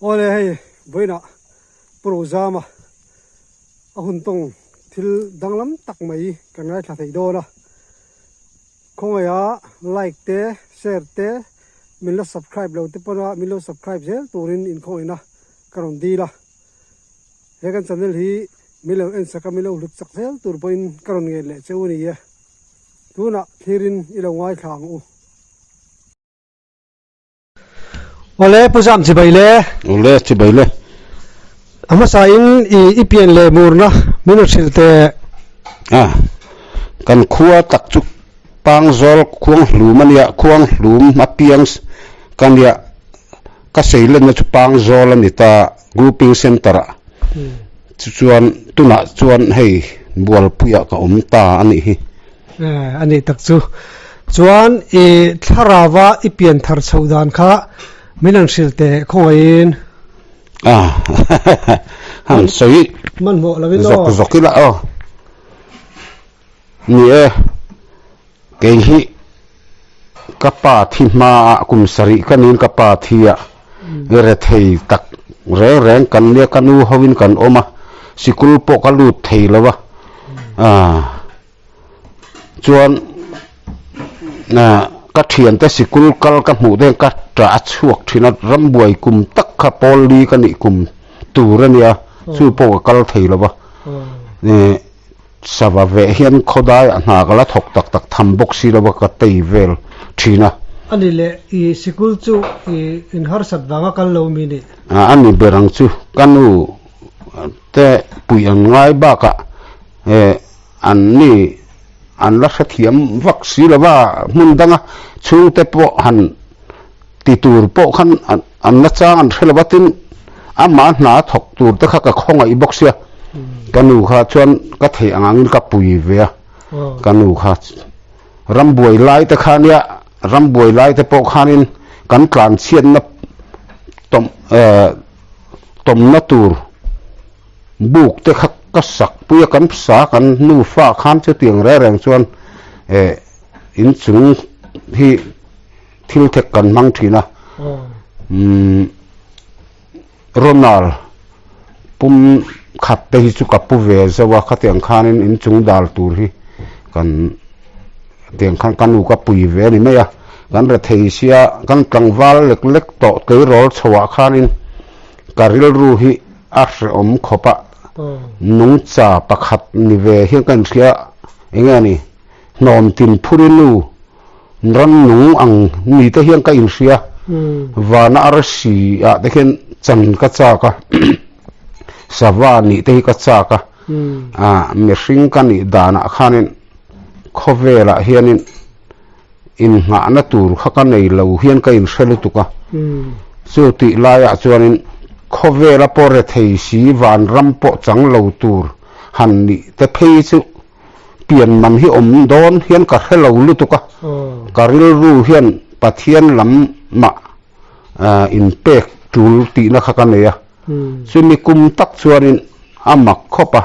Ole hey boina prozama ahun tong thil danglam tak mai kangai tha thei do na khongaya like te share te milo subscribe lo te pora milo subscribe je turin in khoina karon di la hegan channel hi milo en saka milo lut sak sel tur poin karon nge le cheuni ya tuna thirin ilo ngai khang u ole pujam chi baile ole chi baile ama sa in ipian le murna minu chilte kan khuwa tak chu pang zol khuang hlumania khuang hlum apiang kan ya ka seilen na chu pang zol ani ta grouping center chuan tuna chuan hei bual puya ka ta ani hi ani tak chu chuan tharawa ipian thar chaudan kha minang silte khoin han sei man mo lawin lo zokila ni ke hi kapa thima kum sari kanin kapa thia re thei tak re reng kan le kanu howin kan oma sikul po kalu thei lawa chuan na ka thian te sikul kal ka hmu de ka tra chuak thina rambuai kum tak kha poli kani kum turania chu po kal thei lawa sava ve hian khodai ana kala thok tak tak tham box si lawa ka tei vel thina ani le I sikul chu in har sat wanga kal lo mi ni ani berang chu kanu te puyan ngai ba ka anni an la thiam vaccine lawa mun danga chung te po han titur po khan an na chang an thelawatin ama na thok tur te kha ka khonga I boxia kanu kha chuan ka thei angangin ka pui ve kanu kha rambuai lai te khania rambuai lai te po khanin kan tlan chian na tom na tur buk te kha ka sak puya kan sa kan nu fa khan che tiang re reng chuan in chung hi thil thek kan mang thina ronal pum khat te hi chu kapu ve zawa khatiang khanin in chung dal tur hi kan tiang khan kanu ka pui ve ni meya kan ra thei sia kan tlangwal lek lek to ke rol chhawa khanin karil ru hi ar om khopa nung cha pakhat ni ve hi kan thia engani nom tin phurinu ran nung ang ni te hian ka in ria wana arsi a dekhen chan ka cha ka savani te ka cha ka me hring ka ni dana khanin khovela hianin in nga na tur kha ka nei lo hian ka in hrelu tuka chu ti laya chuanin khovela pore thei si van rampo chang lo tur han ni te phei chu pian man hi om don hian ka hello lu tuka karil ru hian pathian lam ma in pek tul ti na kha ka neya sumi kum tak chuanin amak khopa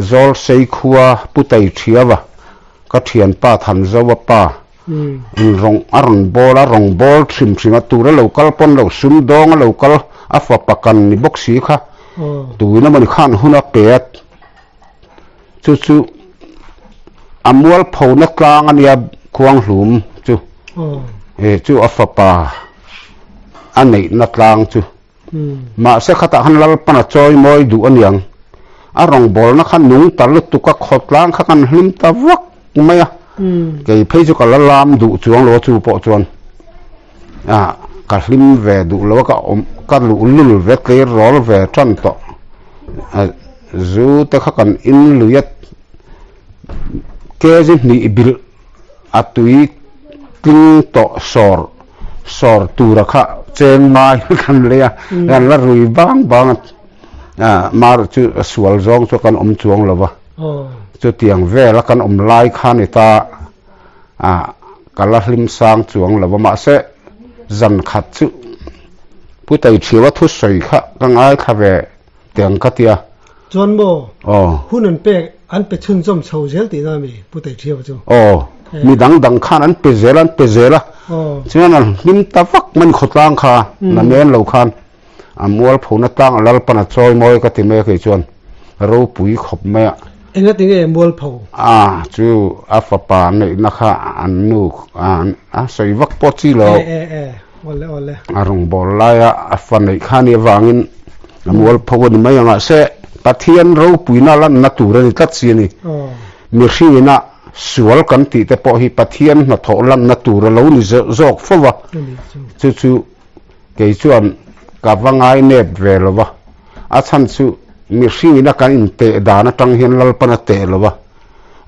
zol sei khuwa putai thiawa ka thian pa than zawa pa rong aron bol thrim thringa tura local pon lo sum dong local afa pakan ni boxi kha tuina mani khan huna pet chu amwal phona tlang ania khuang hlum chu chu afa pa anei na tlang chu ma se khata han lal pana choi moi du aniang arong bol na khan nung tar tu ka khotlang kha kan hlim ta wak maya ke phei chu kala lam du chuang lo chu po chuan ka hlim ve du lo ka om ka lu lul ve ke rol ve tran to zu te kha kan in luyat ke ji ni bil atui ting to sor tura kha chen mai kan le kan la rui bang mar chu sual zong chu kan om chuang lova chu tiang ve la kan om lai khan ita kala hlim sang chuang lova ma se zan khat chu putai thiwa thu soi kha kangai kha ve tiang ka tia chuan mo hunan pe an pe chun chom chho zel ti na mi putai thiwa chu mi dang khan an pe zela chuan nim ta vak man khotlang kha na men lo khan mual phuna tang lal pana choi moi ka ti me ke chuan ro pui khop me enga tinge mual pho chu a fa pa nei na kha an nu a sei vak po chi lo ole arung bol la ya a fa nei khani wangin mual pho ni mai anga se pathian ro pui na lan na tur ni tat si ni mi hringina sual kan ti te po hi pathian na tho lan na tur lo ni zok fowa chu ke chuan ka wangai nep velowa a chan chu mi hringina kan in te dana tang hian lal pana te lowa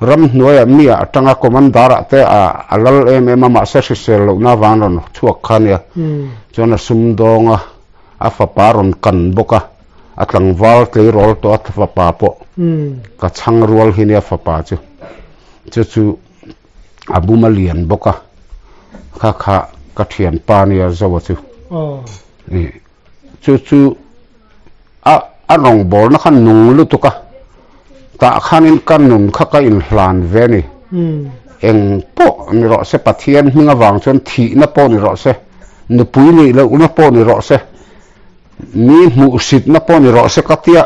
ram hnuai mi a tanga komandara te a lal em ma sa sel lo na wanon chuak khania chuan a sum donga a fa paron kan boka atlang wal ke rol to at fa pa po ka chang rual hinia fa pa chu abuma lian boka kha ka thian pa nia zawa chu chu a rong bol na khan nung lu tuka ta khanin kan nun kha ka in hlan ve ni eng po ni ro se pathian hinga wang chon thi na po ni ro se nu pui ni lo na po ni ro se mi mu sit na po ni ro se ka tia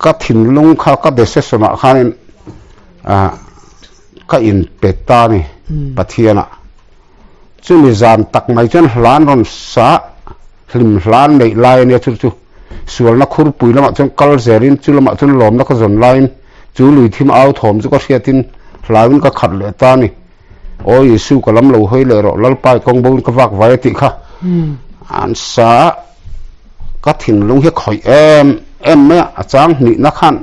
ka thin lung kha ka de se sona khanin ka in peta ni pathiana chu ni zan tak mai chen hlan ron sa hlim hlan nei lai ni chu sual na khur pui lama chon kal zerin chu lama chon lom na ka zon line chu lui thim au thom chu ka hriatin hlawin ka khat le ta ni o yesu ka lam lo hoi le ro lal pai kong bon ka wak vai ti kha an sa ka thin lung he khoi em me a chang ni na khan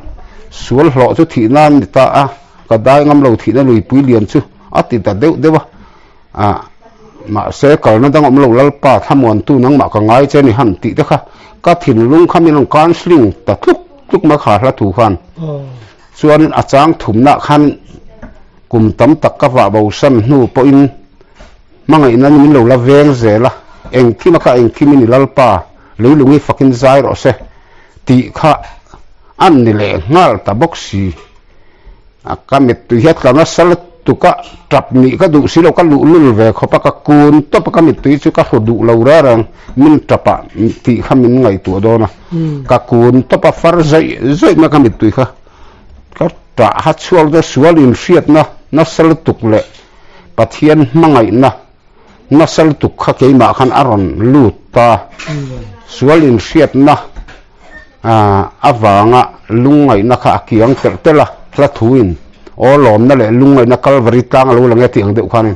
sual hlo chu thi nan ni ta ka dai ngam lo thi na lui pui lian chu ati ta dewa ma se kal na dang om lo lal pa thamon tu nang ma ka ngai che ni han ti te kha ka thin lung khamin ang counseling ta tuk ma kha hla tu khan chuan a chang thumna khan kum tam tak ka wa bo san hnu po in mangai na min lo la veng zela eng khima ka eng khimi ni lalpa leilungi fakin zai ro se ti kha an ni le ngal ta boxi ka met tu hiat ka na sal tu ka trap ni ka du silo ka lu lul ve khopa ka kun to pa ka mit tu chu ka du lo ra rang min trapa ti khamin ngai tu do na ka kun to pa far zai ma ka mit tu kha ka ta ha chual da sual in fiat na sal tuk le pathian mangai na sal tuk kha ke ma khan aron lut ta sual in fiat na awanga lungai na kha kiang tela la thuin o lom na le lungai na kalvari tang lo lang ati ang de khanin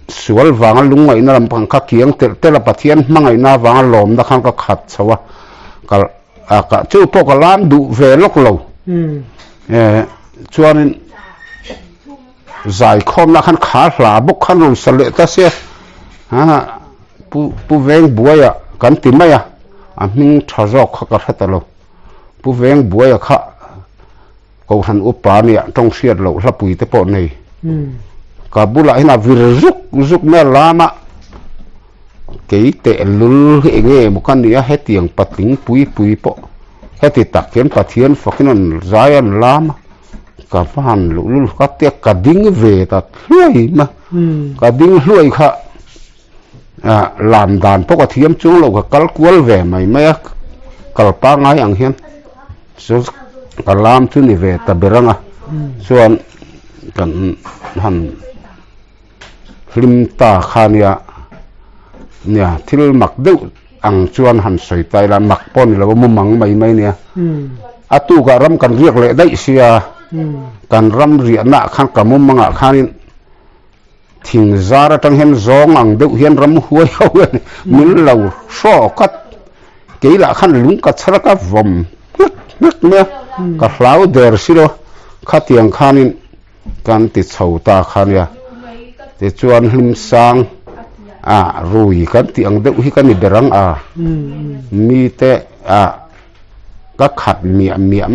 sual wanga lungai na lam pang kha kiang tela pathian mangai na wanga lom na khan ka khat chawa kal ka chu po ka lam du ve lok lo chuanin zai khom na khan kha hla buk khan ron sale ta se pu veng buaya kan ti maya a ming thazok kha ka talo pu veng buaya kha ko han upa ni tong siat lo hla pui te po nei ka bula ina vir zuk me lama ke te lul enge bukan dia hetiang patling pui po heti taken pathian fakinon zayan lama ka fan lul ka te ka ding ve ta hloi ma ka ding hloi kha lam dan po ka thiam chung lo ka kal kual ve mai kal pa ngai ang hian so kalam chu ni ve ta beranga chuan kan han hlim ta khania nia thil mak deuh ang chuan han soi tai la mak pon lo mu mang mai nia atu ga ram kan riak le dai sia kan ram ri na khan ka mu manga khanin thing zara tang hen zong ang deuh hian ram huai hawen min lo sho kat keila khan lung ka chara ka vom me ka hlau der siro khatiang khanin kan ti chhota khania te chuan hlim sang rui kan ti ang deuh hi kan ni berang mi te ka khat mi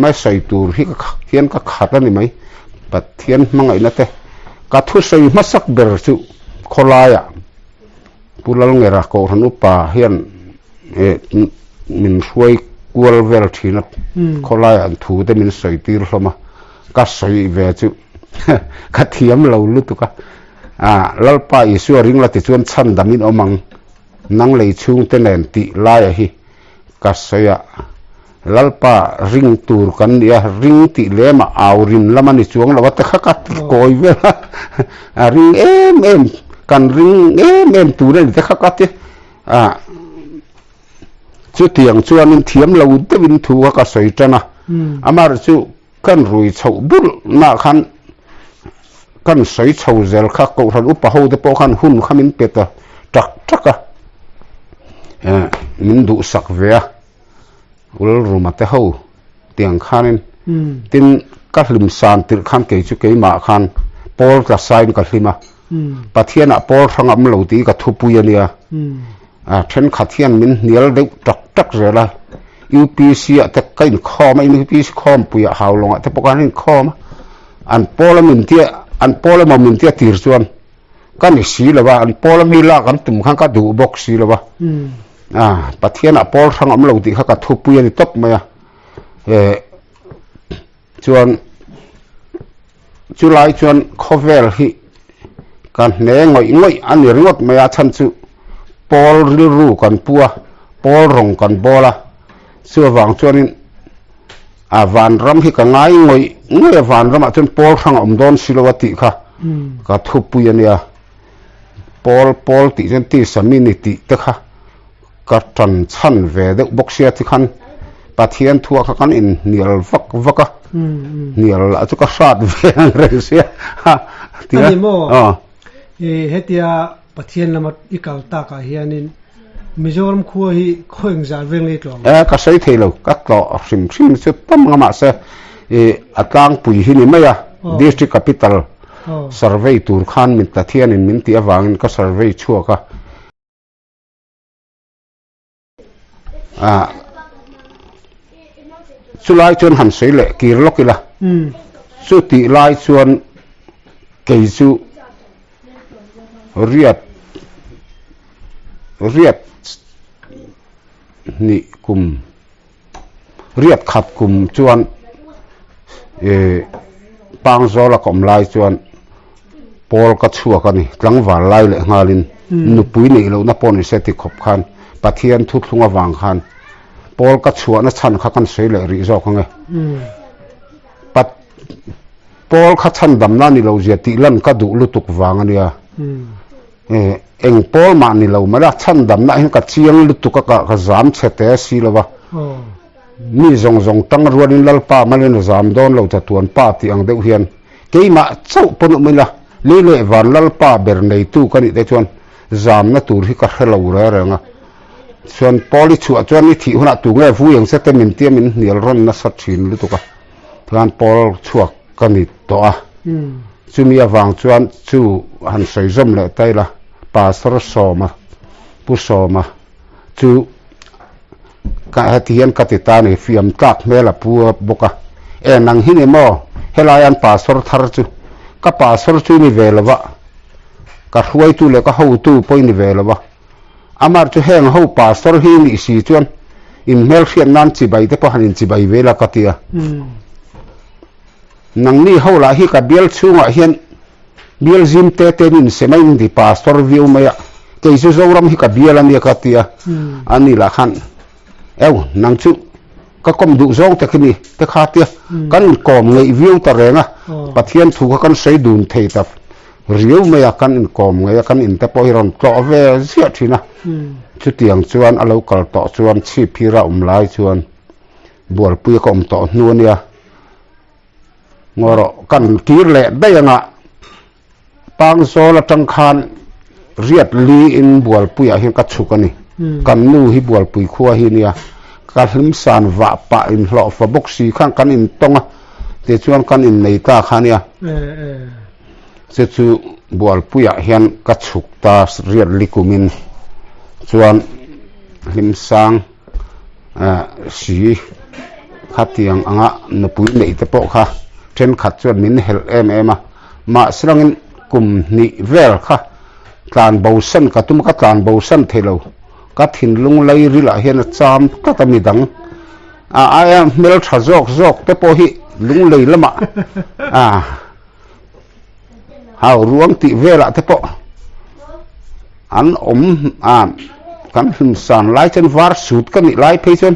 mai sai tur hi ka hian ka khat ani mai pathian mangai na te ka thu sei masak ber chu kholaya pulal ngera ko hanu pa hian min huai kual vel thina kholai an thu te min soi tir hloma ka soi ve chu ka thiam lo lu tu ka lalpa isu ring la ti chuan chan damin omang nang lei chung te nen ti lai hi ka soya lalpa ring tur kan nia ring ti lema aurin lamani chuang lawa ta khakat koi vela ring em kan ring em tur ni ta khakat chu tiang chuan in thiam lo te win thu ka soi tana amar chu kan rui chho bul na khan kan soi chho zel kha ko ran upa ho de po khan hun khamin peta tak taka min du sak ve ul rumate ho tiang khanin tin ka hlim san tir khan ke chu ke ma khan pol ka sign ka hlima pathiana pol thangam lo ti ka thupu ya then khathian min nial de tak tak rela UPC at kain khom UPC khom puya hawlong at pokanin khom an pola min tia tir chuan kan si lawa an pola mi la kan tum khan ka du box si lawa pathiana pol thangam lo ti kha ka thupu ya ni top maya chuan July chuan khovel hi kan ne ngoi an ringot maya chan chu Paul riru kan pua Paul rong kan bola suawang chuanin van ram hi ka ngai ngoi van ram chun Paul thang don silawati kha ka thupu ya Paul ti chen ti saminiti te kha ka tan chan ve de boxia ti khan pathian thua kha kan in nial vaka nial a chu ka sat ve re sia ti hetia pathian lamat ikal ta ka hianin Mizoram khuwa hi khoing zal veng le tlong ka sei thelo ka tlo sim chu tam ngama se atlang pui hi ni maya district capital survey tur khan min tathian in min ti awangin ka survey chuaka chulai chuan han sei le kir lokila chu ti lai chuan kei chu riat ni kum riat khat kum chuan pang zola kom lai chuan pol ka chua ka ni tlangwal lai le ngalin nupui nei lo na pon se ti khop khan pathian thu thlunga wang khan pol ka chua na chan kha kan sei le ri zo khange pat pol kha chan dam na ni lo zia ti lan ka du lutuk wang ania eng pol ma ni lo mala chan dam na hin ka chiang lutuk ka zam chete si lawa mi zong tang ruanin lalpa malen zam don lo chatuan pa ti ang deuh hian keima chau ponu mila le van lalpa ber nei tu kani te chuan zam na tur hi ka helo renga chuan poli chu chuan ni thi huna tu nge vu yang sete min tiamin nial ron na sat thin lutuka chuan pol chuak kani to a chumi awang chuan chu han sei zom le taila pastor soma pu soma chu ka hatian katitani fiam tak mela pu boka nang hine mo helayan pastor thar chu ka pastor chu ni velawa ka huai tu le ka ho tu poi ni velawa amar chu heng ho pastor hi ni si chuan in mel khian nan chi bai te po hanin chi bai vela katia nang ni ho la hi ka bial chunga hian bial zim te nin semain di pastor view maya ke su zoram hi ka bial ani katia ani la khan nang chu ka kom du zong te khini te khatia kan kom ngei view ta renga pathian thu ka kan sei dun thei ta riu maya kan in kom ngai kan in te poiron to ve zia thina chu tiang chuan a local to chuan chi phira lai chuan bor pui kom to nuania ngoro kan kir le dayanga pang sola tang khan riat li in bual pui a hin ka chukani kan nu hi bual pui khuwa hi nia ka hlim san wa pa in hlo fa boxi khang kan in tonga te chuan kan in nei ta khania se chu bual pui a hian ka chuk ta riat likumin chuan hlim sang si khatiang anga napui nei te po kha then khat chuan min hel em ma srangin kum ni vel kha tlan bo san ka tum ka tlan bo san thelo ka thin lung lai rila hian cham ka ta midang a mel tha jok te po hi lung lei lama hau ruang ti vela te po an kan him san lai chen var suit kan ni lai phei chen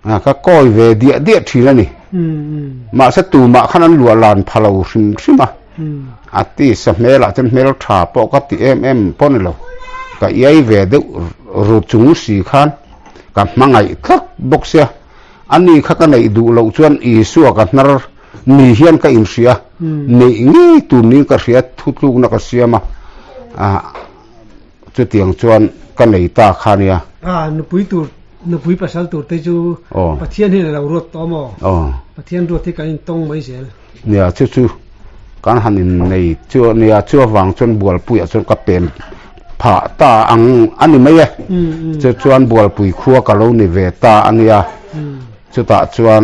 ka koi ve dia thila ni ma sa tu ma khan an lua lan phalo hrim hrim ati sa mela chen mel tha po ka ti pon lo ka yai ve de ru chung si khan ka mangai thak boxia ani kha ka nei du lo chuan I su ka nar ni hian ka in ria nei ngi tu ni ka ria thutlu na ka siama chu tiang chuan ka nei ta khania nu pui pasal tur te chu pathian hi lo rot to mo pathian rot ti ka in tong mai sel nia chu kan hanin nei chu nia chu wang chon bual pui a chon ka pen pha ta ang ani mai chu chuan bual pui khuwa ka lo ni ve ta ania chu ta chuan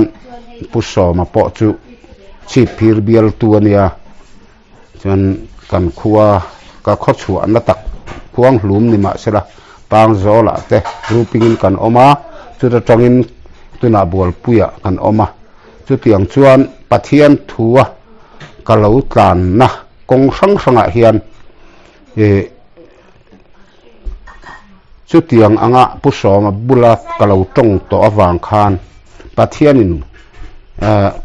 puso ma po chu chi phir bial tu ania chuan kan khuwa ka kho chu an tak khuang hlum ni ma sela pang zola te rupingin kan oma chu ta tangin tuna bual puya kan oma chu tiang chuan pathian thuwa ka lo tlan na kong sang hian chu tiang anga puso ma bula ka lo tong to awang khan pathianin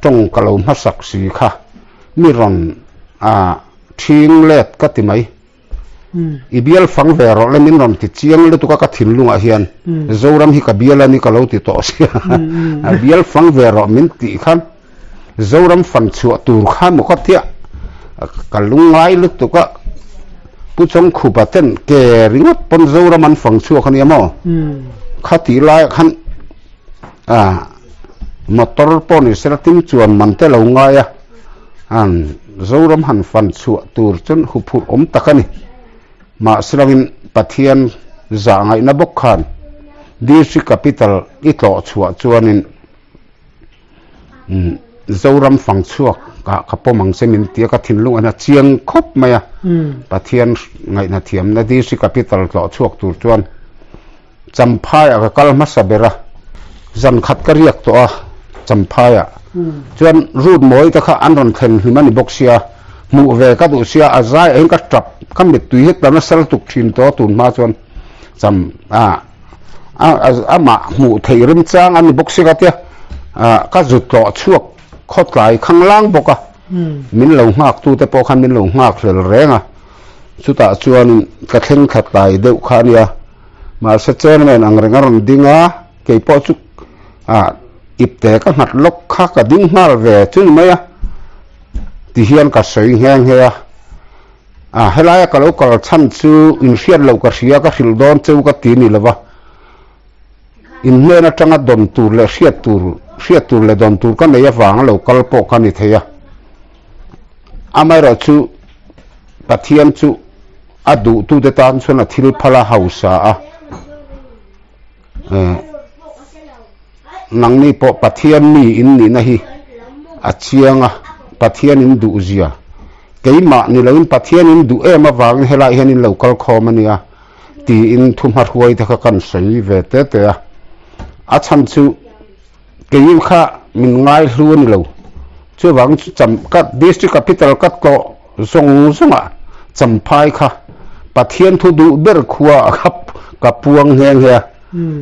tong ka lo masak si kha miron thing let ka ti mai ibial fang vero le min ron ti chiang le tu ka thin lunga hian zoram hi ka biala ni ka lo ti to sia bial fang vero min ti khan zoram fan chu tur kha mo ka tia ka lungai lu tu ka pu chong khu paten ke ringot pon zoram an fang chu khan yamo kha ti lai khan motor poni seratim chuan man te lo ngaya an zoram han fan chu tur chun hu phur om takani ma srangin pathian za ngai na bok khan district capital itlo chua chuanin zoram fang chuak ka pomang semin tia ka thinlung ana chiang khop maya pathian ngai na thiam na district capital tlo chuak tur chuan champhai ka kalma sabera zan khat ka riak to a champhai chuan root moi ta kha an ron thlen himani boxia mu ve ka du sia azai en ka trap kam mit tui het na sal tuk thin to tun ma chuan cham ma mu theirim chang ani boxi ka tia ka zut to chuak khot lai khanglang boka min lo ngak tu te po khan min lo ngak hlel renga chuta chuan ka thlen khat lai deuh khania ma se chairman ang rengaron dinga ke po chu ipte ka ngat lok kha ka ding mal ve chun maya ti hian ka sei heng he helaya ka lo kal chan chu in hian lo ka ria ka hil don cheu ka ti ni lawa in hena tanga don tur le hriat tur le don tur ka nei awang lo kal po ka ni theya amai ro chu pathian chu adu tu de tan chuna thil phala hausa nang ni po pathian ni in ni na hi achianga pathian in du zia keima ni loin pathian in du ema wang hela hian in local khomania ti in thumhar huai ta kan sei ve te a chan chu keim kha min ngai hluan lo chu wang cham ka district capital kat ko zonga champhai kha pathian thu du ber khuwa khap ka puang heng he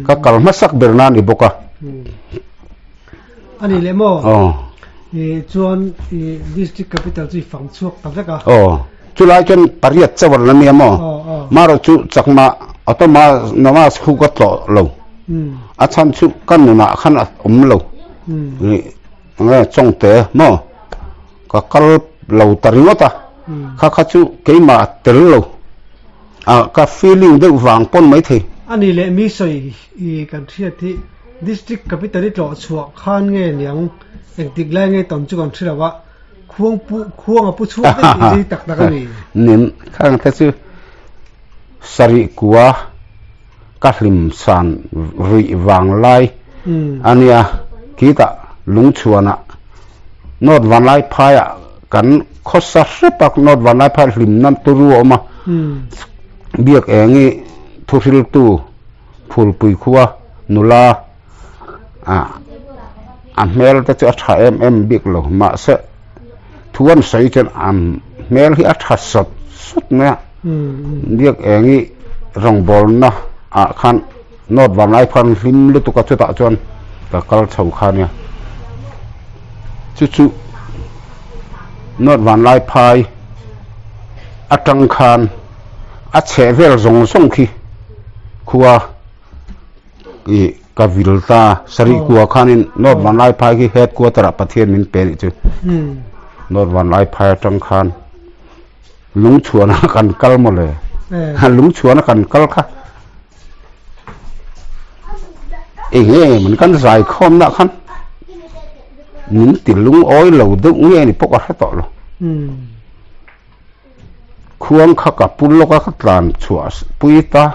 ka kalma sak berna ni boka ani lemo chuan district capital chi fang chuak tam ka chu lai chen pariat chawal na niamo maro chu chakma atoma nama khu ka to lo a chan chu kan na khan lo ni nga chong te mo ka kal lo taringota kha chu keima tel lo ka feeling de wang pon mai the ani le mi soi kan thia thi district capital to chuak khan nge niang tik lai nge tom chu kan thirawa khuang pu chu ni tak ni nin khang tha chu sari kuwa ka hlim san ri wang lai ania kita lung chuana not van lai phaya kan khosa sepak not van lai phar hlim nam turu oma biak engi thuril tu phul pui khuwa nula mel ta chu tha bik lo ma se thuan sei chen mel hi atha sot na biak engi rong bol na khan not van lai phan lim lu tu ka chu ta chuan ka kal chho khan ya chu not van lai phai atang khan a che vel zong song khi khuwa i ka vilta sari kuwa khanin not van lai phai ki headquarter a pathian min pe ni chu not van lai phai atang khan lung chuana kan kal mo le lung chuana kan kal kha mình kan zai khom na khan nin ti lung oi lo de nge ni pok a to lo khuang kha ka pul lo ka tlan chuas puita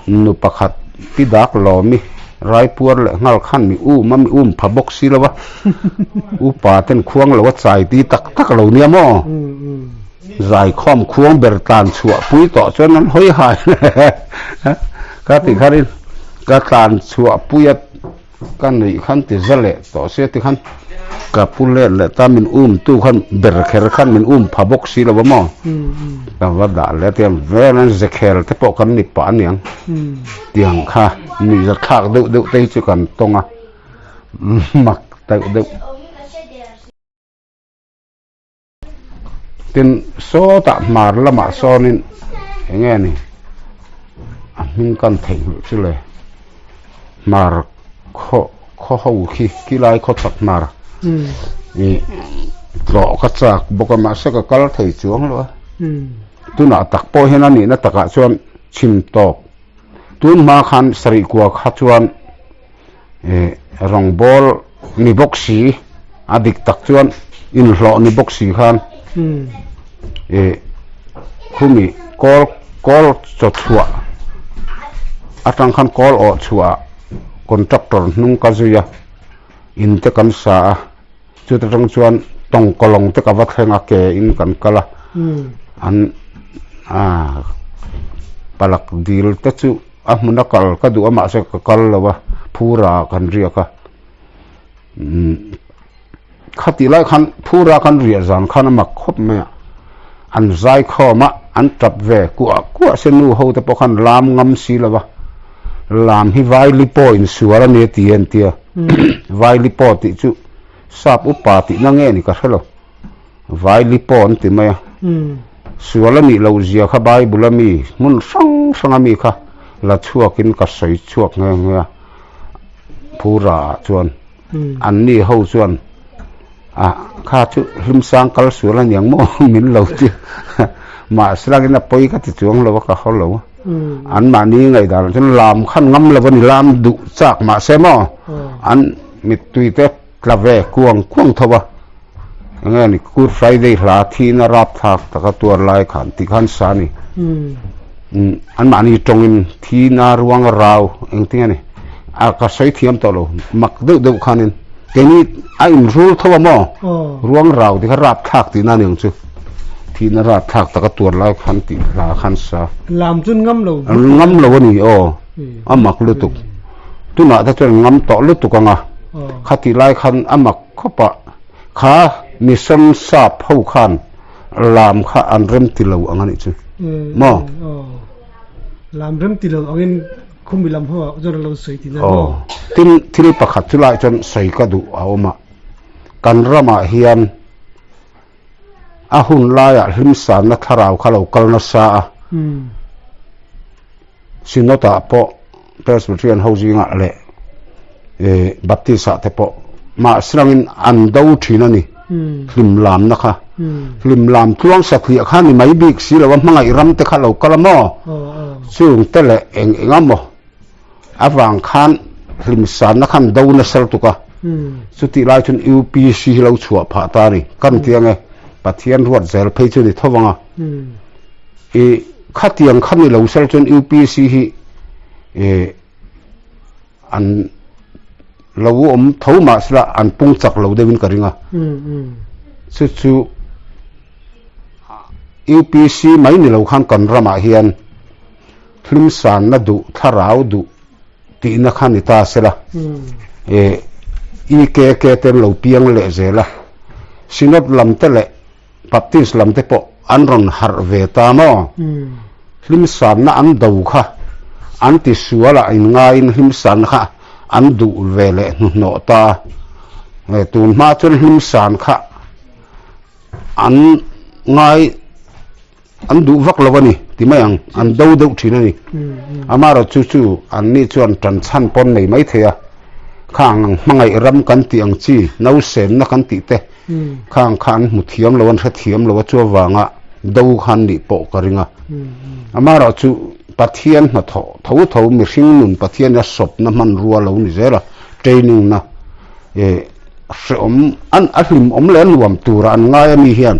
nu pakhat pi dak lo mi rai puar le ngal khan mi mi phabok si lo wa pa ten khuang lo wa chai ti tak lo ni mo zai khom khuang ber tlan chua pui to chuan an hoi hai ka ti kharin ka tlan chua puyat kan nei khan ti zale to se ti khan ka pule le ta min tu khan ber kher khan min phabok si lo mo ka wa da le tiam velan zekhel te po kan ni pa niang tiang kha ni za khak deu te chu kan tonga mak deu tin so ta mar lama so nin nge ni min kan thei chu le mar kho hau khi lai kho tak mar ni lo ka chak boka ma se ka kal thei chuang lo tu na tak po hen ani na taka chuan chim tok tun ma khan sari kwa kha chuan rong bol ni boxi adik tak chuan in hlo ni boxi khan khumi kol cho chua atang khan kol o chua contractor nung ka zuya in te kan sa chu ta tang chuan tong kolong te ka wa thenga ke in kan kala an palak dil te chu muna kal ka du ama se ka kal lawa phura kan ria ka khati lai khan phura kan ria zan khan ma khop me an zai khoma an tap ve ku se nu ho te po khan lam ngam si lawa lam hi vai li po in suara ne tien tia vai li po ti chu sap upa ti na nge ni ka thelo vai li po an ti mai suala ni lo zia kha bai bulami mun sang ami kha la chuakin ka soi chuak nge phura chuan an ni ho chuan kha chu him sang kal suala nyang mo min lo ti ma slagina poi ka ti chuang lo ka ho lo an ma ni ngai dal chen lam khan ngam la ni lam du chak ma se mo an mit tuite klave kuang thowa nge ni kur friday la thi na rap thak taka tur lai khan ti khan sa ni an ma ni tongin thi na ruang rau engting ani ka soi thiam to lo mak deu khanin keni a in rul thowa mo ruang rau ti kha rap thak ti na ning chu thi na ra thak taka tur lai khan ti la khan sa làm chun ngâm lo ni amak lu tuk tu na ta chen ngam to lu tuk anga khati lai khan amak khopa kha mi sam sa phau khan lam kha an rem ti lo anga ni chu mo làm rem ti lo angin khum bi lam ho jo lo sei ti na tin thil pakhat chu lai chen sei ka du awma kan rama hian hun laya him san na tharau khalo kalna sa sinota po presbyterian housing le baptist te po ma srangin an do thina ni hlim lam na kha hlim lam tuang sakhi kha ni mai bik si lo ma ngai ram te khalo kalamo chung tele engamo awang khan hlim san na khan do na sel tu ka chuti lai chun upc lo chua pha ta ni kan tiange pathian ruat zel phei chu ni thowanga khatiang khan ni lo sel chun upc hi an lo thoma sla an pung chak lo dewin karinga chu upc mai ni lo khan kan rama hian thlim san na du tharau du ti na khan ni ta sela ke ten lo piang le zela sinot lam te le baptist lam te po an ron har ve ta mo lim san na an do kha an ti suala in nga in lim san kha an du vele no ta ngai tun ma chun lim san kha an ngai an du vak lawani ti mai an do do thina ni amaro chu chu an ni chuan tran chan pon nei mai theya khang mangai ram kan ti ang chi no sen na kan ti te khang khan mu thiam lawan tha thiam lawa chu wanga do khan ni po karinga amaro chu pathian na tho mi hring nun pathian na sop na man ruwa lo ni zera training na se an ahlim le nuam tura an ngai mi hian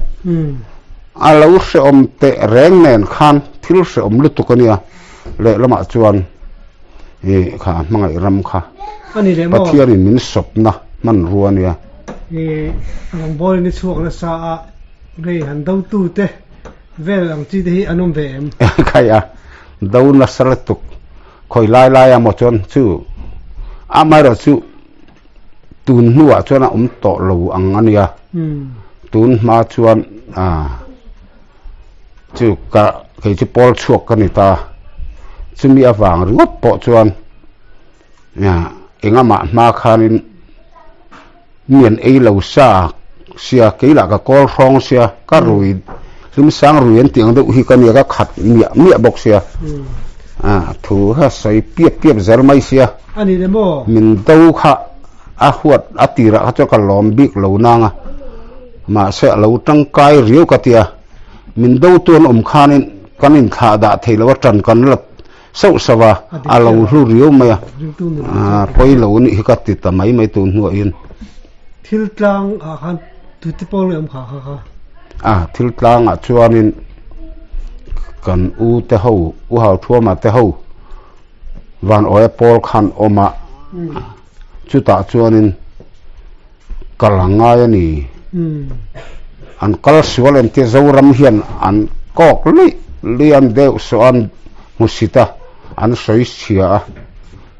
alo se te reng nen khan thil se lutukania le lama chuan kha mangai ram kha ani le mo pathian in min sop na man ruania ang bol ni chuak na sa a rei han do tu te vel ang chi hi anum ve em khaya do na saratuk khoi lai amo chon chu amai ro chu tun nuwa chuan to lo ang ania tun ma chuan chu ka ke chu pol chuak ka ni ta chumi awang rup po chuan ya engama ma khanin mien ei lo sa sia ke la ka kol rong sia ka rui lim sang ruin tiang do hi ka ni ka khat mi bok sia thu ha sai piep zer mai sia ani le mo min do kha a huat atira ha cho ka lom bik lo nanga ma se lo tang kai riu ka tia min do ton khanin kanin kha da theilo tran kan lap so sawa alo hlu riu maya poi lo ni ka ti ta mai tu nu in thil tlang a khan tu ti pol em kha thil tlang a chuanin kan u te ho u hau thuama te ho van oe pol khan oma chu ta chuanin kalanga yani an kal sualen te zoram hian an kok lian deu so an musita an soi chia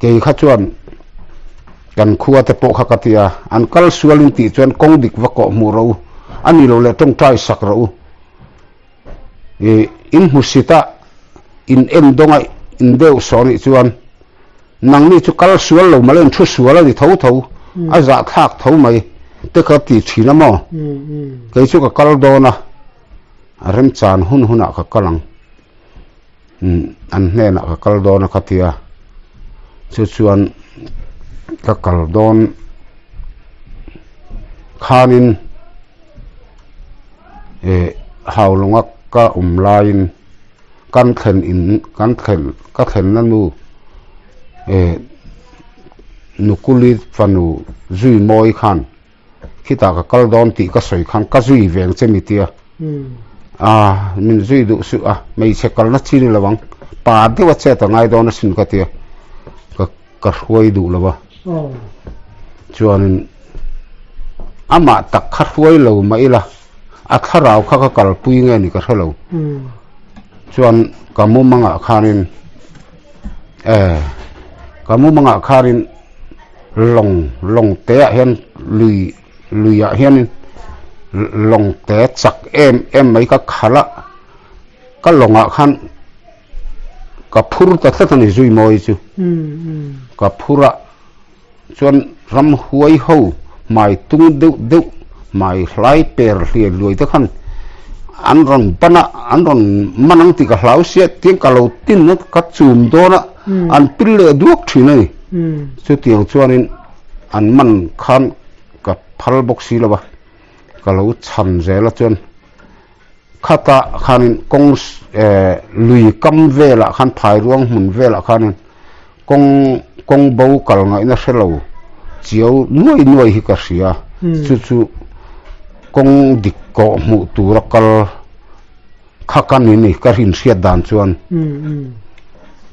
ke kha chuan kan khuwa te po kha katia an kal sualin ti chuan kong dik wa ko mu ro ani lo le tong trai sak ro in musita in em dongai in deu so ni chuan nang ni chu kal sual lo malen thu sual ni tho a za thak tho mai te ka ti thina mo ke chu ka kal do na rem chan hun ka kalang an hne na ka kal do na khatia chu chuan ka kal don khanin haulunga ka lain kan thlen na nu nukuli fanu zui moi khan khita ka kal don ti ka soi khan ka zui veng chemi tia min zui du su mei chekal na chini lawang pa de wa che ta ngai don sin ka tia ka huai du lawa chuan ama tak kha huai lo mai la a tharau kha ka kal pui nge ni ka thalo chuan kamu manga khanin kamu manga kharin long te hian lui ya hian long te chak em mai ka khala ka longa khan ka phur ta thlatani zui moi chu ka phura chuan ram huai ho mai tung deu mai hlai per hlian loi te khan an ron manang ti ka hlau sia tiang ka lo tin na ka chum do na an pil le duak thina ni chu tiang chuanin an man khan ka phal box si lawa ka lo chhan zela chuan khata khanin kong lui kam vela khan phai ruang mun vela khanin kong bo kal ngai na selo chiao nuai hi ka sia chu kong dik ko mu tura kal khakan ni ka rin sia dan chuan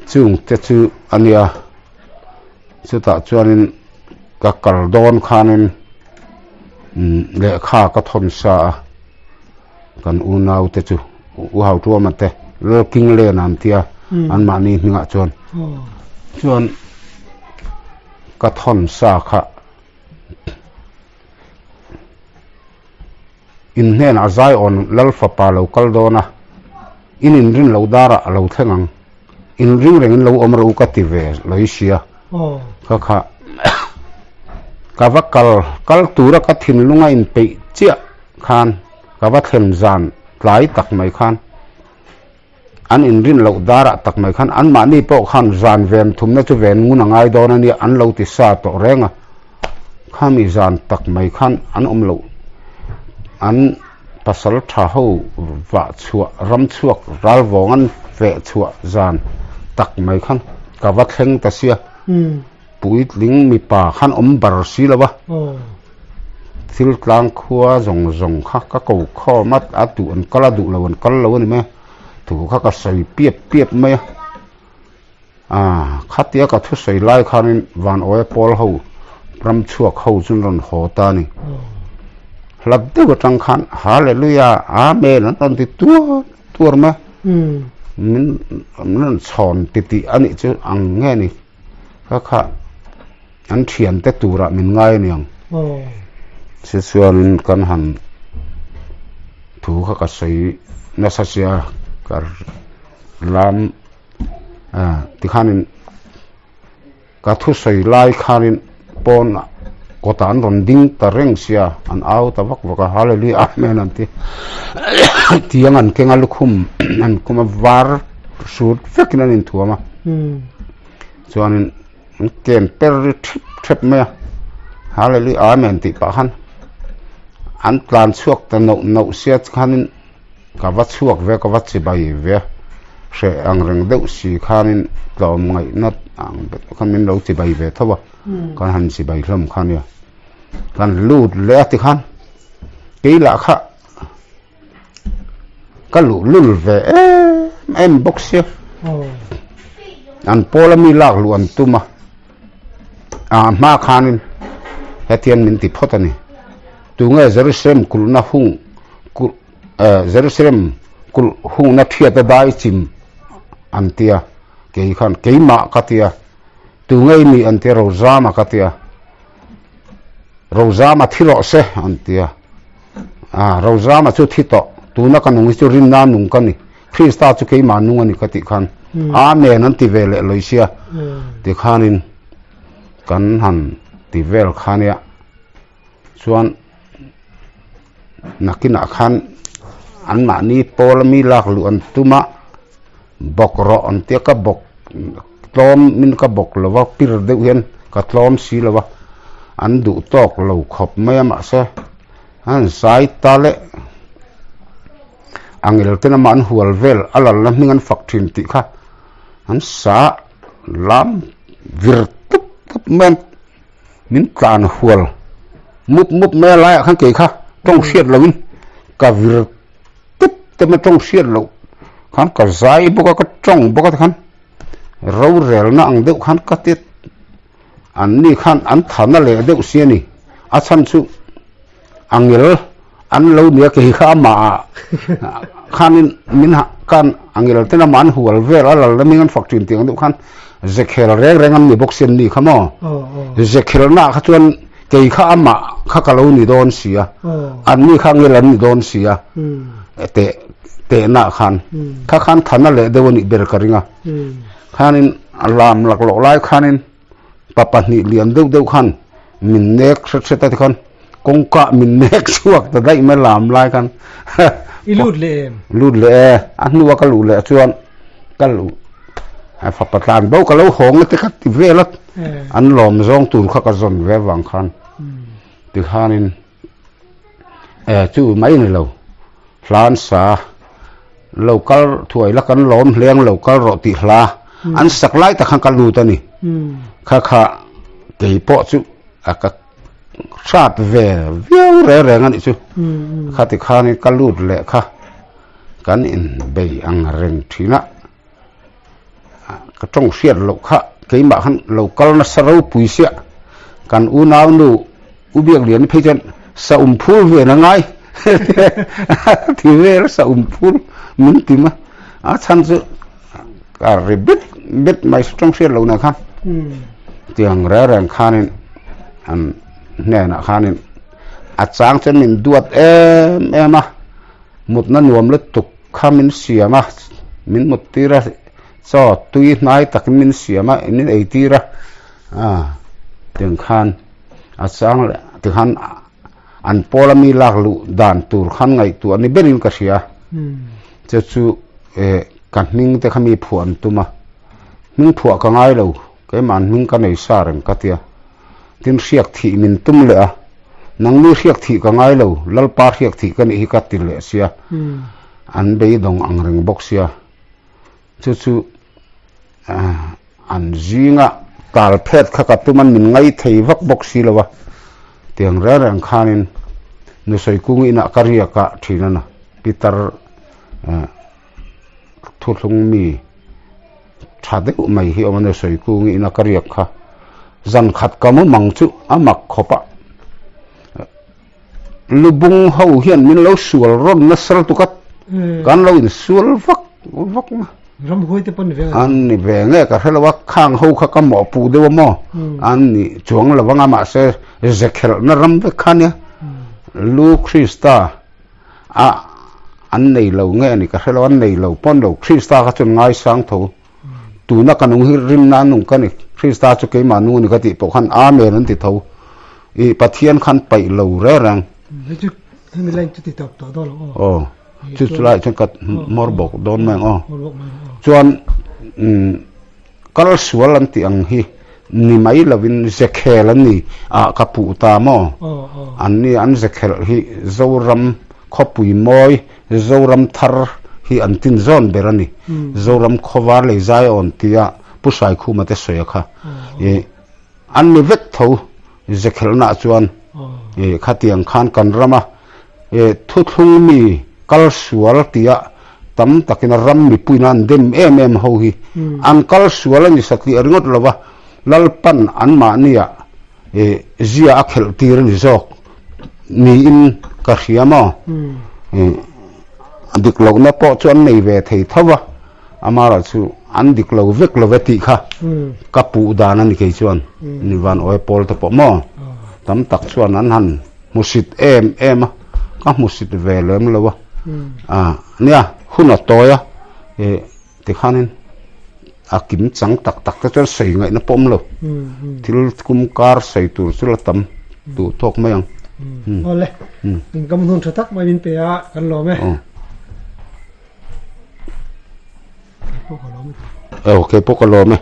chung te chu ania chu ta chuanin ka kal don khanin le kha ka thon sa kan u nau te chu u hau tu ma te lo king le nam tia an ma ni nga chuan ka thon sa kha in hnen a zai on lal fa pa lo kal dona in rin lo dara lo thengang in ring reng in lo omro ka ti ve loisia kha kavakal kal tura ka thin lunga in pe chia khan kawa thlem zan tlai tak mai khan an in rin lo dara tak mai khan an ma ni po khan zan vem thumna chu ven ngun angai don ani an lo ti sa to renga khami zan tak mai khan an lo an pasal tha ho wa chua ram chuak ral wongan ve chua zan tak mai khan kawa thleng ta sia puit ling mi pa khan bar si lawa thil tlang khua zong zong kha ka ko kho mat atu an kala du lawan kal lawan me tu kha ka sei piep me khatia ka thu sei lai khanin van oe pol ho ram chuak ho chun ron ho ta ni hlab de go tang khan hallelujah amen an ti tur ma min chon ti ani chu ang nge ni kha an thian te tura min ngai niang se suan kan han thu kha sei na sa sia kar lam ti khanin ka thu sei lai khanin pon ko tan ron ding ta reng sia an au ta vak vaka hallelujah amen an ti tiang an kenga lukhum an kuma var sut fekin an thuama chuanin ken per thep me hallelujah amen ti pa han an plan chuak ta no sia khanin ka va chuak ve ka va chi bai ve se ang reng deuh si khanin tlom ngai nat ang khan min lo chi bai ve thawa kan han si bai hlom khan ya kan lut le ti khan keila kha ka lul ve em boxia an polami lak lu an tuma ma khanin hetian min ti photani tu nge jerusalem kulna hung jerusalem kul hung na thia ta dai chim antia ke khan keima katia tu ngai mi ante rozama katia rozama thilo se antia rozama chu thito tu na kanung chu rin na nung kani krista chu keima nung ani kati khan amen an ti vele loisia ti khanin kan han ti vel khania chuan nakina khan an ma ni pol mi lak lu an tuma bok ro an te ka bok tlom min ka bok lawa pir de hian ka tlom si lawa an du tok lo khop mai ma se an sai tale angel tena man hual vel ala lam ningan fakthin ti kha an sa lam vir tup men min kan hual mup me lai khan ke kha tong siat lawin ka vir tup te ma tong siat lo khan ka zai boka ka tong boka khan ro rel na ang deuh khan ka tet an ni khan an thana le deuh siani a chan chu angel an lo nia ke kha ma khanin min ha kan angel tena man hual vel ala lamingan faktin tiang deuh khan zekhel reng an ni boxen ni khamo zekhel na kha chuan ke kha ama kha ka lo ni don sia an ni kha ngel an ni don sia te na khan kha khan thana le dewani ber karinga khanin alam lak lo lai khanin papa ni liam deuh khan min nek se ta khan kongka min nek chuak ta dai ma lam lai khan lut le anu wa ka lu le chuan ka lu fa patan bo ka lo hong te khat ti velat an lom zong tur kha ka zon ve wang khan ti khanin chu mai ni lo hlan sa local thuai la kan lom hleng local ro ti hla an saklai ta khan ka lu ta ni kha ke po chu aka sat ve viau re ngani chu kha ti khani ka lut le kha kan in bei ang reng thina ka tong siat lo kha ke ma khan local na saro puisia kan u naw nu u biak lian phejan sa phul ve na ngai thì về sa phul min tima a chan chu ka ribit bit mai strong siat lo na khan tiang ra rang khanin an ne na khanin a chang chen min duat em a mut na nuam le tuk khamin siama min một tira cho tui nai tak min siama min ei tira tiếng khan sang tiếng khan an polami lak lu dan tur khan ngai tu ani benin ka sia che chu kan ning te khami phuan tuma ning phua ka ngai lo ke man ning ka nei sa reng ka tia tin riak thi min tum le a nang lu riak thi ka ngai lo lal pa riak thi ka ni hi ka til le sia an be dong ang reng bok sia chu an zinga tal phet kha ka tuman min ngai thei vak bok si lawa tiang ra rang khanin nu soi kung ina karia ka thina na pitar thulung mi thade mai hi omane soi kung ina karia kha zan khat kamu mangchu amak khopa lubung ho hian min lo sual ron na sal tukat kan lo in sual vak ma ram hoi te pon ve an ni ve nge ka helawa khang ho kha ka mo pu de mo an ni chuang lawanga ma se zekhel na ram ve khania lu krista an nei lo nge ni ka helawa nei lo pon lo krista ka chun ngai sang tho tu na kanung hi rim na nung ka ni krista chu ke ma nu ni ka ti po khan amen an ti tho i pathian khan pai lo re rang chu mi lang chu ti tok to do lo chu lai chu kat mor bok don mang chuan kal sual an ti ang hi ni mai lovin zekhel an ni kapu ta mo an ni an zekhel hi zoram khopui moi zoram thar hi an tin zon berani zoram khowar le zai on tia pusai khu mate soya kha an ni vet tho zekhel na chuan khatiang khan kan rama thuthung mi kal sual tia tam takina ram mi puinan dem em ho hi an kal sual ni sakti arngot lawa lalpan an ma nia zia akhel tir ni zok ni in ka hiama dik lo na po chuan nei ve thei thawa amara chu an dik lo vek lo veti kha kapu dana ni ke chuan ni van oi pol te po mo tam tak chuan an han musit em ka musit ve lem lawa nia huna toya ti khanin akim chang tak tak ta chuan sei ngai na pom lo thil kum kar sei tur chula tam tu thok mayang ole in kam hun thatak mai bin pe a kan lo me okay pokalo me